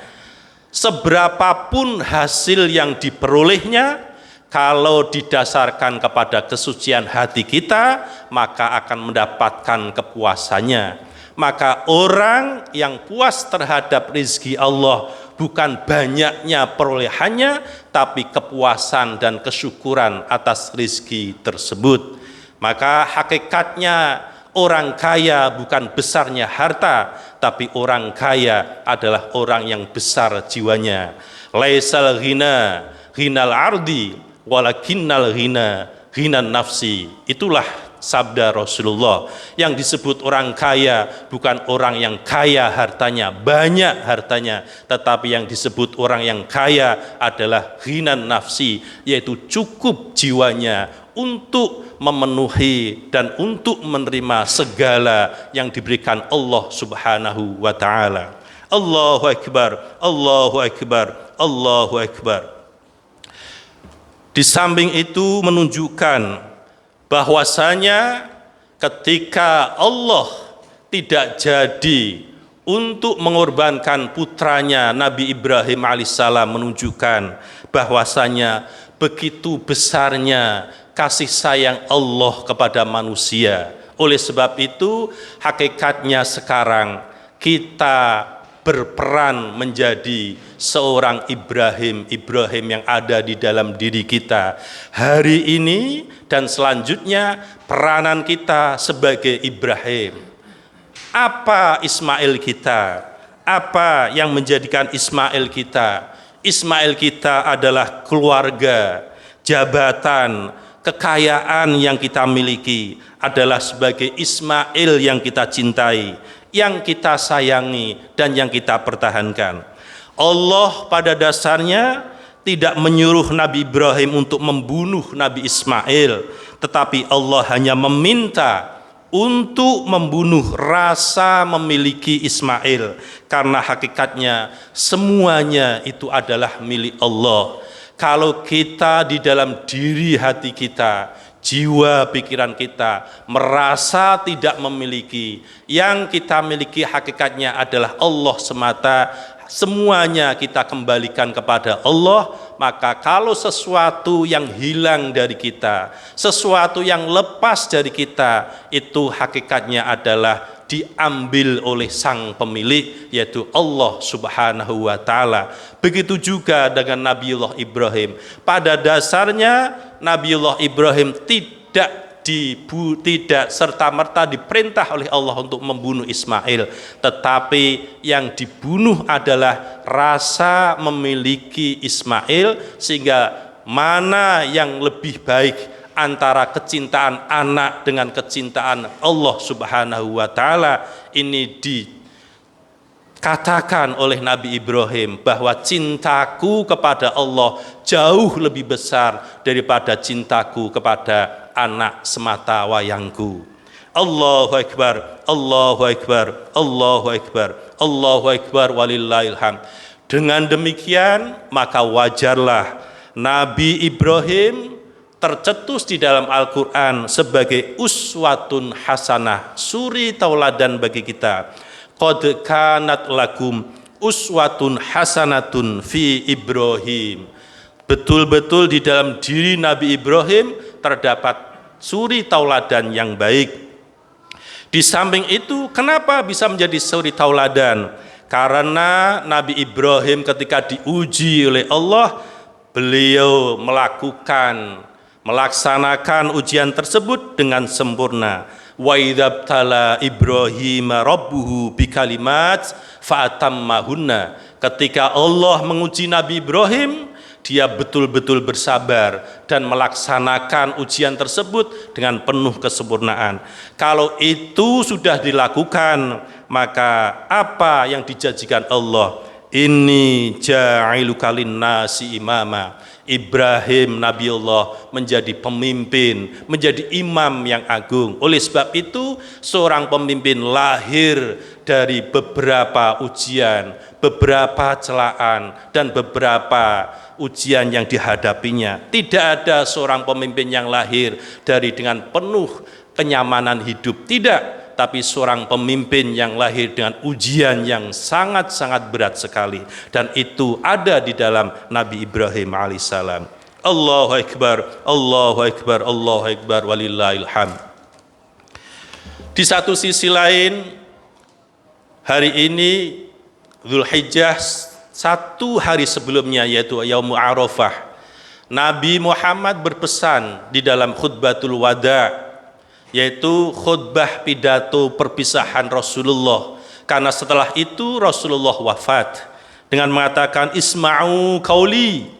Seberapapun hasil yang diperolehnya, kalau didasarkan kepada kesucian hati kita, maka akan mendapatkan kepuasannya. Maka orang yang puas terhadap rezeki Allah bukan banyaknya perolehannya, tapi kepuasan dan kesyukuran atas rezeki tersebut. Maka hakikatnya orang kaya bukan besarnya harta, tapi orang kaya adalah orang yang besar jiwanya. Laisal ghina ghinal ardi walakinnal ghina ghinan nafsi. Itulah sabda Rasulullah. Yang disebut orang kaya bukan orang yang kaya hartanya, banyak hartanya, tetapi yang disebut orang yang kaya adalah ghinan nafsi, yaitu cukup jiwanya untuk memenuhi dan untuk menerima segala yang diberikan Allah Subhanahu wa taala. Allahu Akbar, Allahu Akbar, Allahu Akbar. Di samping itu menunjukkan bahwasanya ketika Allah tidak jadi untuk mengorbankan putranya Nabi Ibrahim alaihissalam, menunjukkan bahwasanya begitu besarnya kasih sayang Allah kepada manusia. Oleh sebab itu hakikatnya sekarang kita berperan menjadi seorang Ibrahim yang ada di dalam diri kita hari ini dan selanjutnya. Peranan kita sebagai Ibrahim, apa Ismail kita, apa yang menjadikan Ismail kita? Ismail kita adalah keluarga, jabatan, kekayaan yang kita miliki adalah sebagai Ismail yang kita cintai, yang kita sayangi, dan yang kita pertahankan. Allah pada dasarnya tidak menyuruh Nabi Ibrahim untuk membunuh Nabi Ismail, tetapi Allah hanya meminta untuk membunuh rasa memiliki Ismail, karena hakikatnya semuanya itu adalah milik Allah. Kalau kita di dalam diri hati kita, jiwa pikiran kita merasa tidak memiliki, yang kita miliki hakikatnya adalah Allah semata, semuanya kita kembalikan kepada Allah, maka kalau sesuatu yang hilang dari kita, sesuatu yang lepas dari kita, itu hakikatnya adalah diambil oleh sang pemilik, yaitu Allah Subhanahu wa Ta'ala. Begitu juga dengan Nabiullah Ibrahim. Pada dasarnya Nabiullah Ibrahim tidak serta-merta diperintah oleh Allah untuk membunuh Ismail, tetapi yang dibunuh adalah rasa memiliki Ismail, sehingga mana yang lebih baik antara kecintaan anak dengan kecintaan Allah Subhanahu wa Ta'ala. Ini dikatakan oleh Nabi Ibrahim bahwa cintaku kepada Allah jauh lebih besar daripada cintaku kepada anak semata wayangku. Allahu Akbar, Allahu Akbar, Allahu Akbar, Allahu Akbar walillahil hamd. Dengan demikian maka wajarlah Nabi Ibrahim tercetus di dalam Al-Quran sebagai uswatun hasanah, suri tauladan bagi kita. Qad kanat lakum uswatun hasanatun fi Ibrahim. Betul-betul di dalam diri Nabi Ibrahim terdapat suri tauladan yang baik. Di samping itu, kenapa bisa menjadi suri tauladan? Karena Nabi Ibrahim ketika diuji oleh Allah, beliau melaksanakan ujian tersebut dengan sempurna. Wa idzabtala Ibrahim rabbuhu bikalimat fa'atammahunna. Ketika Allah menguji Nabi Ibrahim, dia betul-betul bersabar dan melaksanakan ujian tersebut dengan penuh kesempurnaan. Kalau itu sudah dilakukan, maka apa yang dijanjikan Allah? Inni ja'iluka linnasi imama. Ibrahim Nabiullah menjadi pemimpin, menjadi imam yang agung. Oleh sebab itu, seorang pemimpin lahir dari beberapa ujian, beberapa celaan, dan beberapa ujian yang dihadapinya. Tidak ada seorang pemimpin yang lahir dengan penuh kenyamanan hidup, tidak. Tapi seorang pemimpin yang lahir dengan ujian yang sangat-sangat berat sekali, dan itu ada di dalam Nabi Ibrahim alaihissalam. Allahu Akbar, Allahu Akbar, Allahu Akbar walillahil hamd. Di satu sisi lain, hari ini Dzulhijjah, satu hari sebelumnya yaitu Yaumul Arafah, Nabi Muhammad berpesan di dalam khutbatul wada, yaitu khutbah pidato perpisahan Rasulullah, karena setelah itu Rasulullah wafat, dengan mengatakan isma'u qauli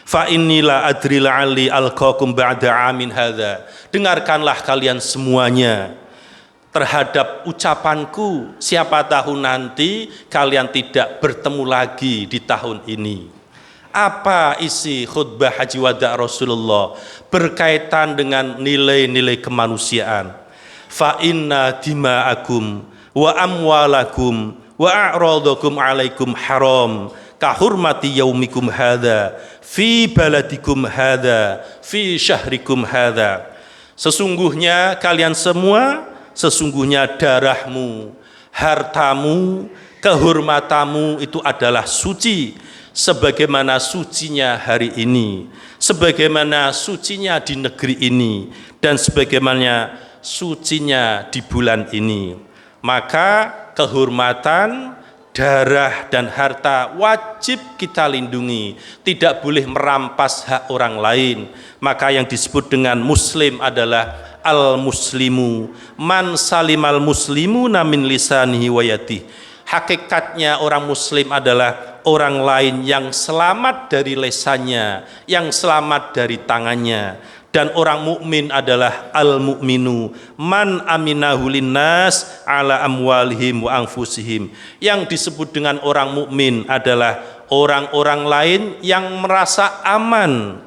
fa inni la adri la'alli alqakum ba'da amin hadza. Dengarkanlah kalian semuanya terhadap ucapanku, siapa tahu nanti kalian tidak bertemu lagi di tahun ini. Apa isi khutbah haji wada Rasulullah? Berkaitan dengan nilai-nilai kemanusiaan. Fa inna dima'akum wa amwalakum wa a'radakum alaikum haram ka hurmati yaumikum hadza fi baladikum hadza fi syahrikum hadza. Sesungguhnya kalian semua, sesungguhnya darahmu, hartamu, kehormatanmu itu adalah suci, sebagaimana sucinya hari ini, sebagaimana sucinya di negeri ini, dan sebagaimana sucinya di bulan ini. Maka kehormatan darah dan harta wajib kita lindungi, tidak boleh merampas hak orang lain. Maka yang disebut dengan muslim adalah al-muslimu man salimal muslimuna min lisanihi wa yadihi. Hakikatnya orang muslim adalah orang lain yang selamat dari lesannya, yang selamat dari tangannya. Dan orang mukmin adalah al-mu'minu man aminahu linnas ala amwalihim wa anfusihim. Yang disebut dengan orang mukmin adalah orang-orang lain yang merasa aman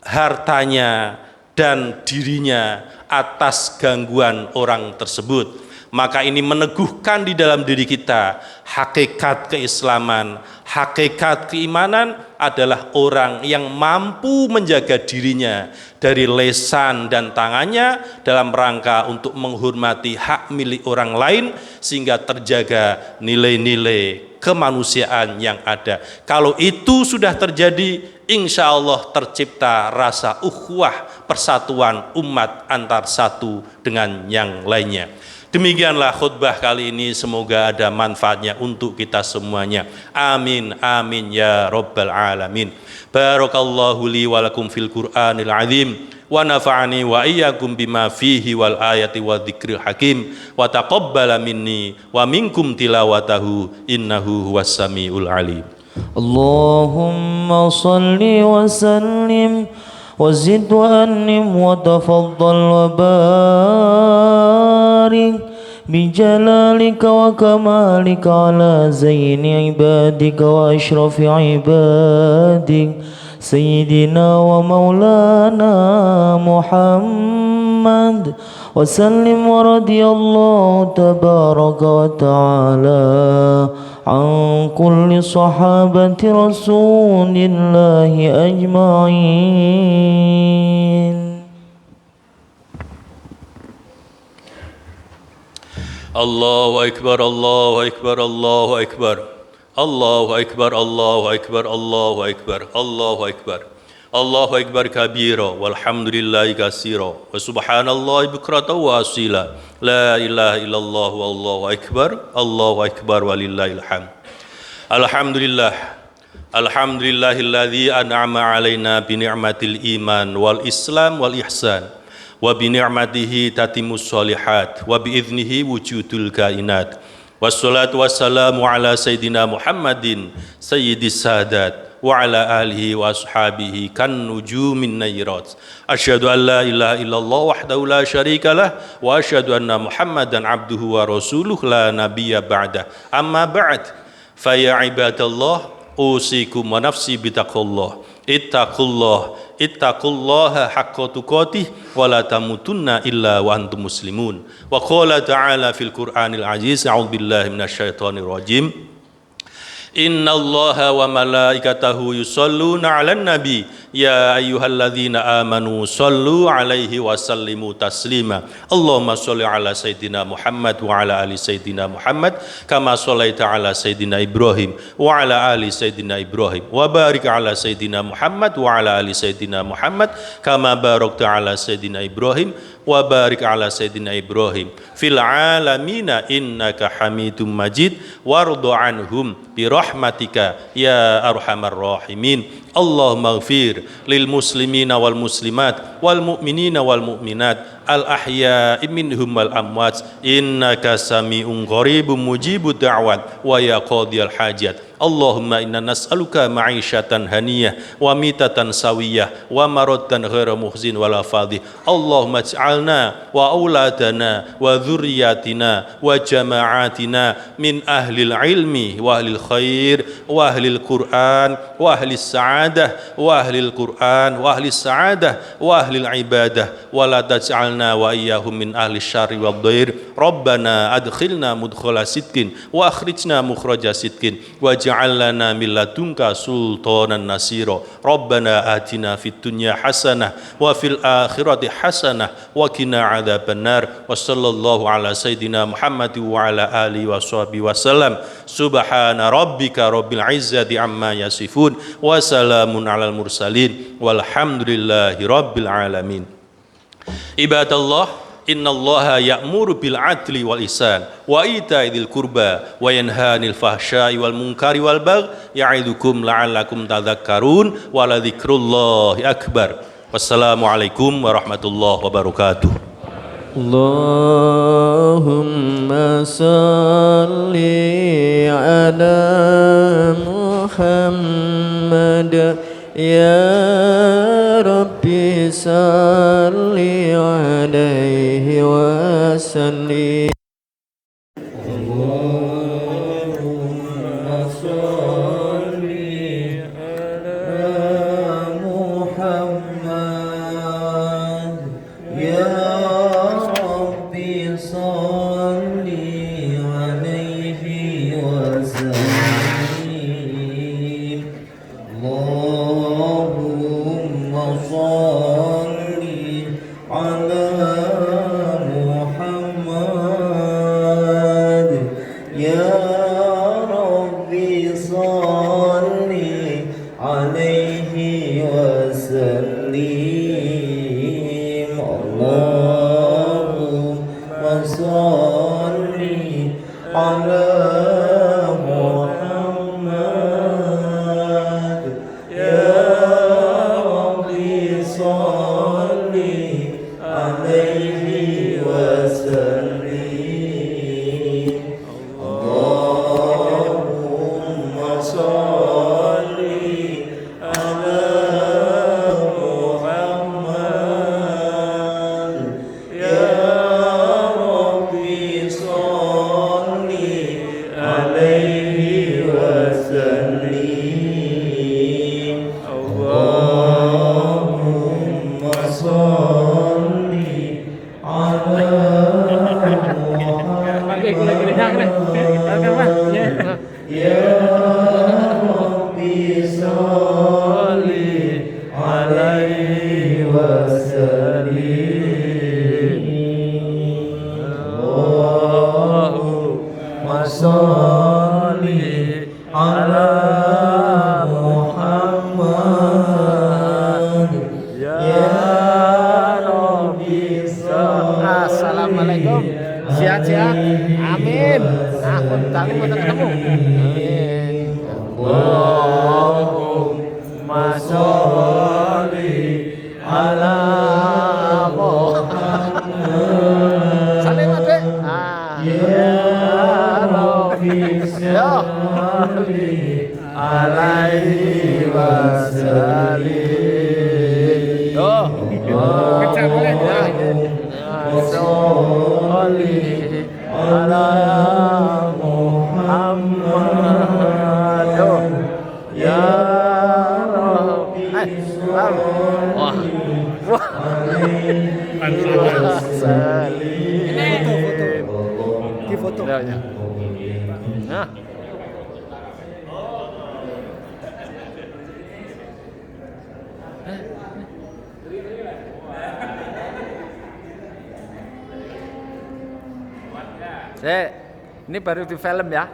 hartanya dan dirinya atas gangguan orang tersebut. Maka ini meneguhkan di dalam diri kita hakikat keislaman, hakikat keimanan adalah orang yang mampu menjaga dirinya dari lesan dan tangannya dalam rangka untuk menghormati hak milik orang lain sehingga terjaga nilai-nilai kemanusiaan yang ada. Kalau itu sudah terjadi, insya Allah tercipta rasa ukhuwah, persatuan umat antar satu dengan yang lainnya. Demikianlah khutbah kali ini, semoga ada manfaatnya untuk kita semuanya. Amin amin ya rabbal alamin. Barakallahu li wa lakum fil Qur'anil azim wa nafa'ani wa iyyakum bima fihi wal ayati wa dzikril hakim wa taqabbala minni wa minkum tilawatahu innahu huwas samiul alim. Allahumma salli wa sallim wa zid wa annim wa tafaddal wa barik bijalalika wa kamalika ala zaini ibadika wa ashrafi ibadik sayyidina wa maulana Muhammad wa sallim wa radiyallahu tabaraka wa ta'ala an kulli sahabati rasulillahi ajma'in. Allahu akbar, Allahu akbar, Allahu akbar. Allahu akbar, Allahu akbar, Allahu akbar, Allahu akbar. Allahu akbar kabira walhamdulillahi katsira wa subhanallahi bukratan wa asila. La ilaha illallah wallahu akbar walillahil hamd. Alhamdulillah. Alhamdulillahilladzi an'ama alaina bi ni'matil iman wal islam wal ihsan. Wa bi ni'matihi tatimmus sholihat wa bi idnihi wujudul kainat. Wassalatu wassalamu ala sayyidina Muhammadin sayyidis sadat wa ala alihi wa ashabihi kan nujumin nayrat. Asyhadu an la ilaha illallah wahdahu la syarikalah wa asyhadu anna Muhammadan abduhu wa rasuluh la nabiyya ba'dah. Amma ba'd, fa ya ibadallah usikum wa nafsi bitaqullah. Ittaqullaha haqqa tuqatih wa la tamutunna illa wa antum muslimun. Wa qala ta'ala fil Qur'anil aziz, a'udzu billahi minasyaitonir rajim. Inna Allaha wa malaikatahu yusalluna 'alan nabi ya ayyuhalladzina amanu sallu 'alaihi wa sallimu taslima. Allahumma shalli 'ala sayyidina Muhammad wa 'ala ali sayyidina Muhammad kama shallaita 'ala sayyidina Ibrahim wa 'ala ali sayyidina Ibrahim wa barik 'ala sayyidina Muhammad wa 'ala ali sayyidina Muhammad kama barakta 'ala sayyidina Ibrahim wa barik 'ala sayyidina Ibrahim fil 'alamina innaka Hamidum Majid warḍa 'anhum bi rahmatika ya arhamar rahimin. Allahumma ighfir lil muslimina wal muslimat wal mu'minina wal mu'minat al ahya'i minhum wal amwat innaka sami'un qaribun mujibud da'wat wa ya qadiyal hajat. Allahumma inna nas'aluka ma'isyatan haniyah wa mitatan sawiyah wa maraddan ghaira muhzin wala fadih. Allahumma ij'alna wa auladana wa dhurriyyatina wa jama'atina min ahlil ilmi wa ahlil khair wa ahlil Qur'an wa ahlis sa'adah wa ahlil Qur'an wa ahlis sa'adah wa ahlil ibadah wa la taj'alna wa iyyahum min ahlis syarri wad dhair. Rabbana adkhilna mudkhala sidqin wa akhrijna mukhraja sidqin wa ja'alna min ladunka sultanan nasira. Rabbana atina fid dunya hasanah wa fil akhirati hasanah wa qina adzabannar. Wa sallallahu ala sayidina Muhammad wa ala alihi wa sahbihi wasallam. Subhana rabbika rabbil izzati amma yasifun wa salamun alal mursalin walhamdulillahi rabbil alamin. Ibadallah, Innallaha ya'muru bil adli wal ihsan wa ita'i dzil qurba wa yanha 'anil fahsya'i wal munkari wal baghi ya'idukum la'allakum tadhakkarun wa la dzikrullahi akbar. Wassalamualaikum warahmatullahi wabarakatuh. Allahumma salli ala Muhammad ya Rabbi salli alaihi wa sallim. Allahumma salli ala Muhammad ya Rabbi salli alaihi wa sallim. Allahumma salli ala Muhammad ya Rabbi salli alaihi wa sallim. Allahumma salli ala Muhammad ya Rabbi salli alaihi wa sallim. Allahumma salli ala Muhammad ya Rabbi salli alaihi wa sallim. Allahumma salli ala ya Rabbi salli alaihi wa sallim. Allahumma salli ala Muhammad ya Rabbi salli. Assalamualaikum. Sehat-sehat. Amin. Aku tadi mau ketemu. Amin. Allahumma salli ala Muhammad Salim Adek. ya Rabbi salli alaihi wa sallim. Kecap boleh. Salli ala Muhammad ya Rabbi Wah. Ini foto. Ya, ya. Nah. Ini baru di film ya.